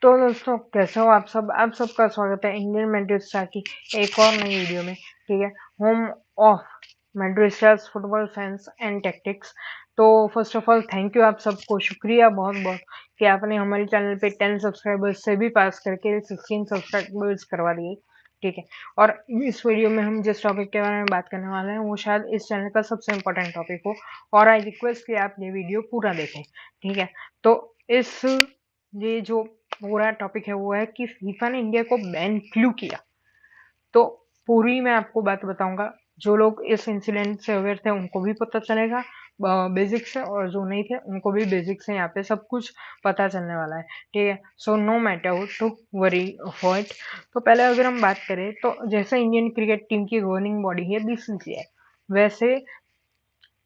तो दोस्तों कैसे हो आप सबका स्वागत है इंडियन मैड्रिस्टा की एक और नई वीडियो में। ठीक है, home of Madridistas football fans and tactics. तो first of all thank you आप सबको, शुक्रिया बहुत बहुत कि आपने हमारे चैनल पे 10 सब्सक्राइबर्स से भी पास करके 16 सब्सक्राइबर्स करवा दिए। ठीक है, और इस वीडियो में हम जिस टॉपिक के बारे में बात करने वाले हैं वो शायद इस चैनल का सबसे इम्पोर्टेंट टॉपिक हो, और आई रिक्वेस्ट कि आप ये वीडियो पूरा देखें। ठीक है, तो इस ये जो पूरा टॉपिक है वो है कि फीफा ने इंडिया को बैन क्यों किया। तो पूरी मैं आपको बात बताऊंगा, जो लोग इस इंसिडेंट से अवेयर थे उनको भी पता चलेगा बेसिक से, और जो नहीं थे उनको भी बेसिक से यहाँ पे सब कुछ पता चलने वाला है। ठीक है, so no matter to worry for it. तो पहले अगर हम बात करें तो जैसे इंडियन क्रिकेट टीम की गवर्निंग बॉडी है बीसीसीआई, वैसे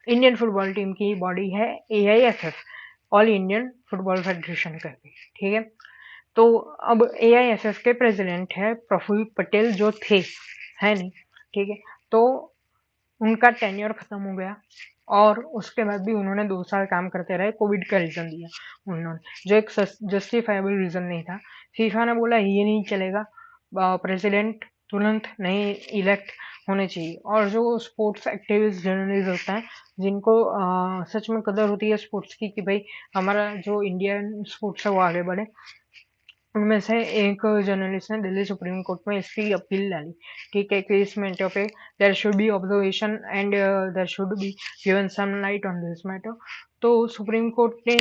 इंडियन फुटबॉल टीम की बॉडी है AIFF, all Indian football federation करके। ठीक है, तो अब एआईएफएफ के प्रेसिडेंट है प्रफुल्ल पटेल, जो थे, है नहीं। ठीक है, तो उनका टेन्योर खत्म हो गया और उसके बाद भी उन्होंने 2 साल काम करते रहे, कोविड का रीजन दिया उन्होंने, जो एक जस्टिफाइबल रीजन नहीं था। फीफा ने बोला ये नहीं चलेगा, प्रेसिडेंट तुरंत नहीं इलेक्ट होने चाहिए। और जो स्पोर्ट्स एक्टिविस्ट जर्नलिस्ट होता है, जिनको सच में कदर होती है स्पोर्ट्स की कि भाई हमारा जो इंडियन स्पोर्ट्स है वो आगे बढ़े, उनमें से एक जर्नलिस्ट ने दिल्ली सुप्रीम कोर्ट में इसकी अपील डाली। ठीक है, कि इस मैटर पे there should be observation and there should be given some light on this matter. तो सुप्रीम कोर्ट ने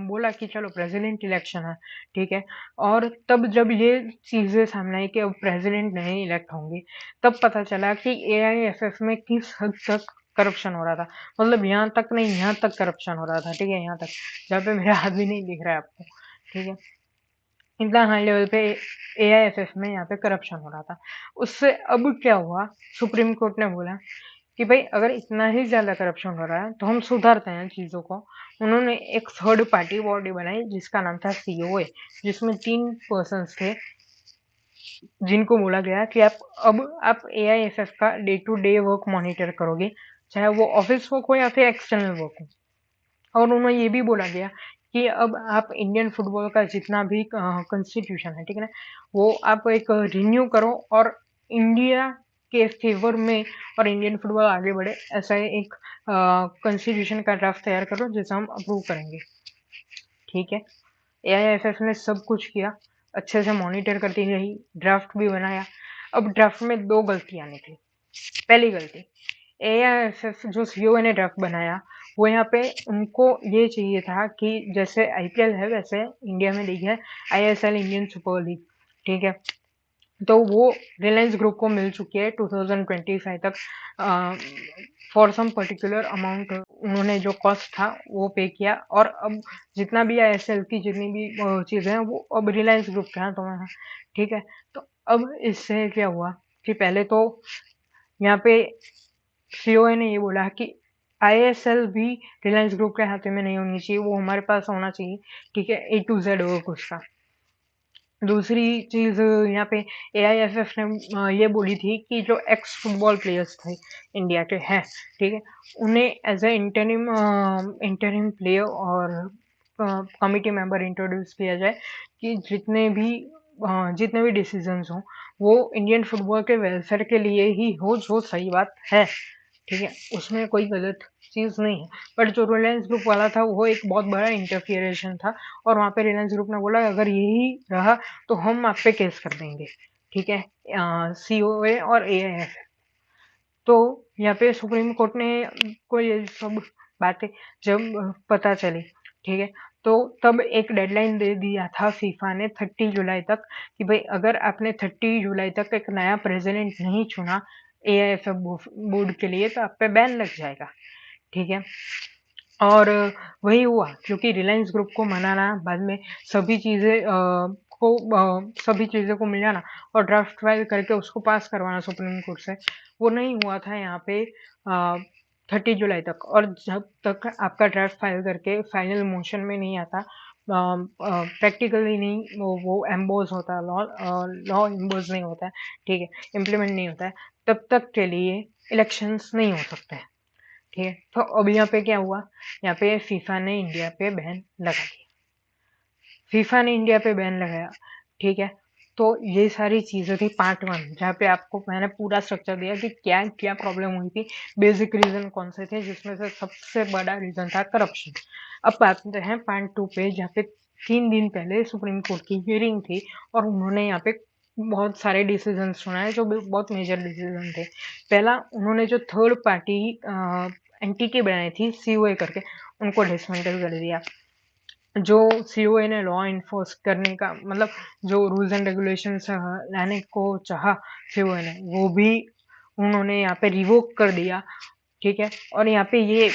बोला कि चलो प्रेसिडेंट इलेक्शन है। ठीक है, और तब जब ये चीजें सामने आई कि अब प्रेसिडेंट नहीं इलेक्ट होंगे, तब पता चला कि एआईएफएफ में किस हद तक करप्शन हो रहा था। मतलब यहाँ तक नहीं, यहाँ तक करप्शन हो रहा था। ठीक है, यहाँ तक जहाँ पे मेरा हाथ भी नहीं दिख रहा है आपको। ठीक है, इतना हाई लेवल पे एआईएफएफ में यहाँ पे करप्शन हो रहा था। उससे अब क्या हुआ, सुप्रीम कोर्ट ने बोला कि भाई अगर इतना ही ज्यादा करप्शन हो रहा है तो हम सुधारते हैं चीजों को। उन्होंने एक थर्ड पार्टी बॉडी बनाई जिसका नाम था सीओए, जिसमें 3 पर्सन थे, जिनको बोला गया कि आप एआईएफएफ का day to day work monitor करोगे, चाहे वो ऑफिस वर्क हो या फिर एक्सटर्नल वर्क हो। और उन्हें ये भी बोला गया कि अब आप इंडियन फुटबॉल का जितना भी कॉन्स्टिट्यूशन है, ठीक है ना, वो आप एक रिन्यू करो और इंडिया के फेवर में और इंडियन फुटबॉल आगे बढ़े, ऐसा एक कॉन्स्टिट्यूशन का ड्राफ्ट तैयार करो जिसे हम अप्रूव करेंगे। ठीक है, एआईएफएफ ने सब कुछ किया, अच्छे से मॉनिटर करती रही, ड्राफ्ट भी बनाया। अब ड्राफ्ट में 2 गलतियां निकली। पहली गलती, एआईएफएफ जो सीओ ने ड्राफ्ट बनाया, वो यहाँ पे उनको ये चाहिए था कि जैसे आईपीएल है वैसे इंडिया में लीग है आईएसएल, इंडियन सुपर लीग। ठीक है, तो वो रिलायंस ग्रुप को मिल चुकी है 2025 तक। फॉर सम पर्टिकुलर अमाउंट उन्होंने जो कॉस्ट था वो पे किया, और अब जितना भी आईएसएल की जितनी भी चीजें हैं वो अब रिलायंस ग्रुप के हाथों में है। ठीक है, तो अब इससे क्या हुआ कि पहले तो यहाँ पे सीओए ने ये बोला कि आईएसएल भी रिलायंस ग्रुप के हाथ में नहीं होनी चाहिए, वो हमारे पास होना चाहिए। ठीक है, ए टू जेड वर्क उसका। दूसरी चीज यहाँ पे एआईएफएफ ने ये बोली थी कि जो एक्स फुटबॉल प्लेयर्स थे इंडिया के हैं, ठीक है, उन्हें एज ए इंटरिम प्लेयर और कमिटी मेंबर इंट्रोड्यूस किया जाए, कि जितने भी डिसीजंस हों वो इंडियन फुटबॉल के वेलफेयर के लिए ही हो, जो सही बात है। ठीक है, उसमें कोई गलत चीज नहीं है। बट जो रिलायंस ग्रुप वाला था वो एक बहुत बड़ा इंटरफियरेशन था, और वहां पे रिलायंस ग्रुप ने बोला अगर यही रहा तो हम आप पे केस कर देंगे। ठीक है, सीओए और एआईएफ। तो यहाँ पे सुप्रीम कोर्ट ने को ये सब बातें जब पता चली, ठीक है, तो तब एक डेडलाइन दे दिया था फीफा ने 30 जुलाई तक, कि भाई अगर आपने 30 जुलाई तक एक नया प्रेसिडेंट नहीं चुना एआईएफएफ बोर्ड के लिए तो आप पे बैन लग जाएगा। ठीक है, और वही हुआ, क्योंकि रिलायंस ग्रुप को मनाना, बाद में सभी चीजें सभी चीजों को मिल जाना और ड्राफ्ट फाइल करके उसको पास करवाना सुप्रीम कोर्ट से, वो नहीं हुआ था यहाँ पे 30 जुलाई तक। और जब तक आपका ड्राफ्ट फाइल करके फाइनल मोशन में नहीं आता, प्रैक्टिकली नहीं वो एम्बोज होता है, लॉ एम्बोज नहीं होता है, ठीक है, इम्प्लीमेंट नहीं होता है, तब तक के लिए इलेक्शंस नहीं हो सकते हैं। ठीक है, तो अब यहाँ पे क्या हुआ, यहाँ पे फीफा ने इंडिया पे बैन लगा दिया। फीफा ने इंडिया पे बैन लगाया, ठीक है। तो ये सारी चीजें थी पार्ट वन, जहाँ पे आपको मैंने पूरा स्ट्रक्चर दिया कि क्या क्या प्रॉब्लम हुई थी, बेसिक रीजन कौन से थे, जिसमें से सबसे बड़ा रीजन था करप्शन। अब बात करते हैं पार्ट टू पे, जहाँ पे 3 दिन पहले सुप्रीम कोर्ट की हियरिंग थी और उन्होंने यहाँ पे बहुत सारे डिसीजन सुनाए जो बहुत मेजर डिसीजन थे। पहला, उन्होंने जो थर्ड पार्टी एनटीके बनाई थी सीओए करके, उनको डिसमेंटल कर दिया। जो सीओए ने लॉ इन्फोर्स करने का मतलब जो रूल्स एंड रेगुलेशंस लाने को चाहा सीओए ने, वो भी उन्होंने यहाँ पे रिवोक कर दिया, ठीक है। और यहाँ पे ये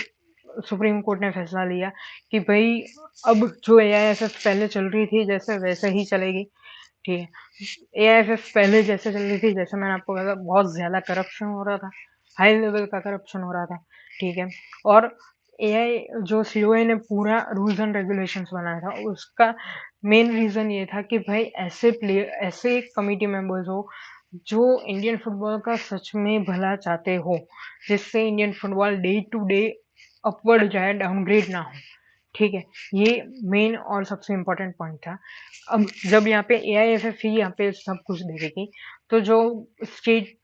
सुप्रीम कोर्ट ने फैसला लिया कि भाई अब जो एआईएफएफ पहले चल रही थी जैसे वैसे ही चलेगी, ठीक है। एआईएफएफ पहले जैसे चल रही थी, जैसे मैंने आपको कहा बहुत ज्यादा करप्शन हो रहा था, हाई लेवल का करप्शन हो रहा था, ठीक है। और एआई जो सीओए ने पूरा रूल्स एंड रेगुलेशंस बनाया था, उसका मेन रीजन ये था कि भाई ऐसे प्लेयर, ऐसे कमिटी मेंबर्स हो जो इंडियन फुटबॉल का सच में भला चाहते हो, जिससे Indian football day to day upward जाए, डाउनग्रेड ना हो, ठीक है। ये मेन और सबसे इम्पोर्टेंट पॉइंट था। अब जब यहाँ पे एआईएफएफ ही यहाँ पे सब कुछ देखेगी, तो जो स्टेट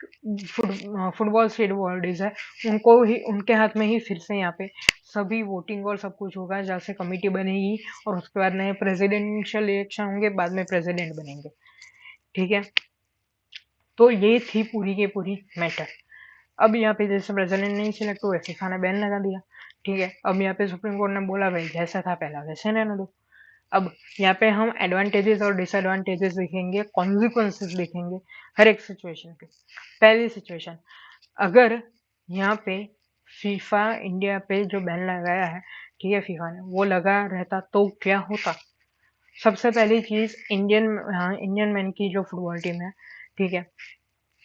फुटबॉल स्टेट बॉडीज है, उनको ही, उनके हाथ में ही फिर से यहाँ पे सभी वोटिंग और सब कुछ होगा, जहाँ से कमेटी बनेगी और उसके बाद नए प्रेसिडेंशियल इलेक्शन होंगे, बाद में प्रेसिडेंट बनेंगे, ठीक है। तो ये थी पूरी की पूरी मैटर। अब यहाँ पे जैसे प्रेसिडेंट नहीं सिलेक्ट हुए, फीफा ने बैन लगा दिया, ठीक है। अब यहाँ पे सुप्रीम कोर्ट ने बोला भाई जैसा था पहला वैसे रहने दो। अब यहाँ पे हम एडवांटेजेस और डिसएडवांटेजेस देखेंगे, कॉन्सिक्वेंसेस देखेंगे हर एक सिचुएशन के। पहली सिचुएशन, अगर यहाँ पे फीफा इंडिया पे जो बैन लगाया है, ठीक है, फीफा ने वो लगा रहता तो क्या होता। सबसे पहली चीज, इंडियन मैन की जो फुटबॉल टीम है, ठीक है,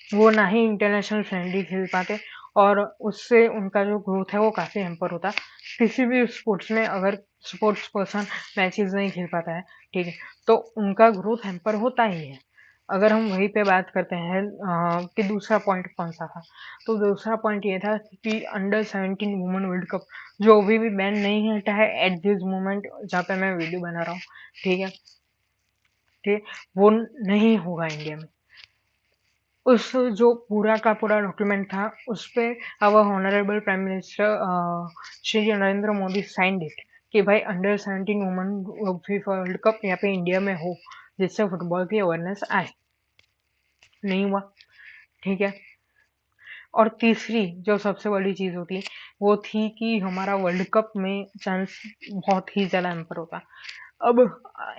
वो ना ही इंटरनेशनल फ्रेंडली खेल पाते और उससे उनका जो ग्रोथ है वो काफी हेम्पर होता। किसी भी स्पोर्ट्स में अगर स्पोर्ट्स पर्सन मैचेस नहीं खेल पाता है, ठीक है, तो उनका ग्रोथ हेम्पर होता ही है। अगर हम वहीं पे बात करते हैं कि दूसरा पॉइंट कौन सा था, तो दूसरा पॉइंट ये था कि अंडर 17 वुमेन वर्ल्ड कप जो अभी भी बैन नहीं हटा है एट दिस मोमेंट जहाँ पे मैं वीडियो बना रहा हूँ, ठीक है, ठीक, वो नहीं होगा इंडिया में। उस जो पूरा का पूरा डॉक्यूमेंट था, उस पे our honourable prime minister Shri Narendra Modi signed it कि भाई under 17 women FIFA world cup यहाँ पे इंडिया में हो, जिससे फुटबॉल की अवेयरनेस आए। नहीं हुआ, ठीक है। और तीसरी जो सबसे बड़ी चीज होती वो थी कि हमारा वर्ल्ड कप में चांस बहुत ही ज्यादा एम्पर होता। अब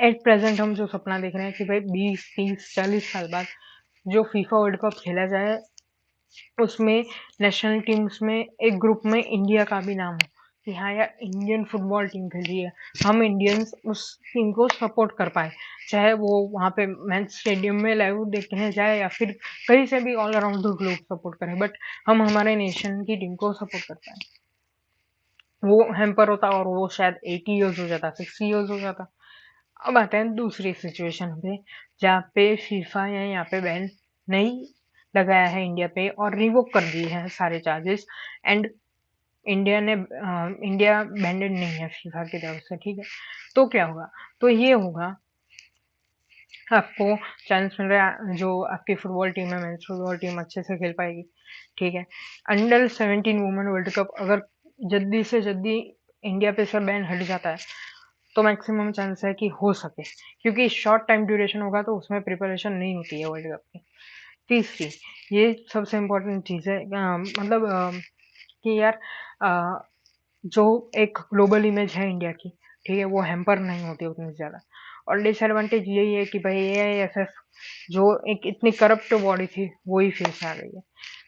एट प्रेजेंट हम जो सपना देख रहे हैं कि भाई 20, 30, 40 साल बाद जो फीफा वर्ल्ड कप खेला जाए, उसमें नेशनल टीम्स में एक ग्रुप में इंडिया का भी नाम हो कि हाँ यार इंडियन फुटबॉल टीम खेल रही है, हम इंडियंस उस टीम को सपोर्ट कर पाए, चाहे वो वहाँ पे मैच स्टेडियम में लाइव देखने जाए या फिर कहीं से भी all around the globe support करें, बट हम हमारे नेशन की टीम को सपोर्ट कर पाए। वो हैम्पर होता और वो शायद 80 ईयर्स हो जाता, 60 ईयर्स हो जाता। अब आते हैं दूसरी सिचुएशन पे, जहाँ पे फीफा या यहाँ पे बैन नहीं लगाया है इंडिया पे और रिवोक कर दिए हैं सारे चार्जेस, एंड इंडिया बैंडेड नहीं है फीफा की तरफ से, ठीक है। तो क्या होगा, तो ये होगा, आपको चांस मिल रहा है, जो आपकी फुटबॉल टीम है, मेंस फुटबॉल टीम अच्छे से खेल पाएगी, ठीक है। अंडर 17 वुमेन वर्ल्ड कप अगर जल्दी से जल्दी इंडिया पे से बैन हट जाता है, तो मैक्सिमम चांस है कि हो सके, क्योंकि शॉर्ट टाइम ड्यूरेशन होगा तो उसमें प्रिपरेशन नहीं होती है वर्ल्ड कप की। तीसरी, ये सबसे इम्पोर्टेंट चीज है, मतलब कि यार जो एक ग्लोबल इमेज है इंडिया की, ठीक है, वो हैम्पर नहीं होती उतनी ज्यादा। और डिसएडवांटेज यही है कि भाई एआईएफएफ जो एक इतनी करप्ट बॉडी थी वो ही फिर से आ गई है।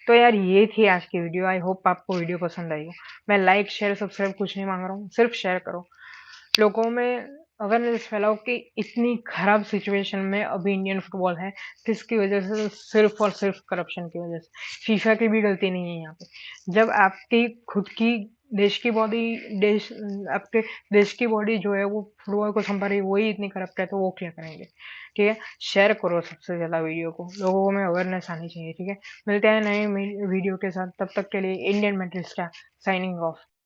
तो यार ये थी आज की वीडियो, आई होप आपको वीडियो पसंद आई हो। मैं लाइक शेयर सब्सक्राइब कुछ नहीं मांग रहा हूँ, सिर्फ शेयर करो, लोगों में अवेयरनेस फैलाओ कि इतनी खराब सिचुएशन में अभी इंडियन फुटबॉल है, किसकी वजह से, सिर्फ और सिर्फ करप्शन की वजह से। फीफा की भी गलती नहीं है यहाँ पे। जब आपकी खुद की देश की बॉडी, देश आपके देश की बॉडी जो है वो फुटबॉल को संभाल रही है, वही इतनी करप्ट है, तो वो क्या करेंगे, ठीक है। शेयर करो सबसे ज्यादा वीडियो को, लोगों में अवेयरनेस आनी चाहिए, ठीक है। मिलते हैं नए वीडियो के साथ, तब तक के लिए इंडियन मेटलिस्ट साइनिंग ऑफ।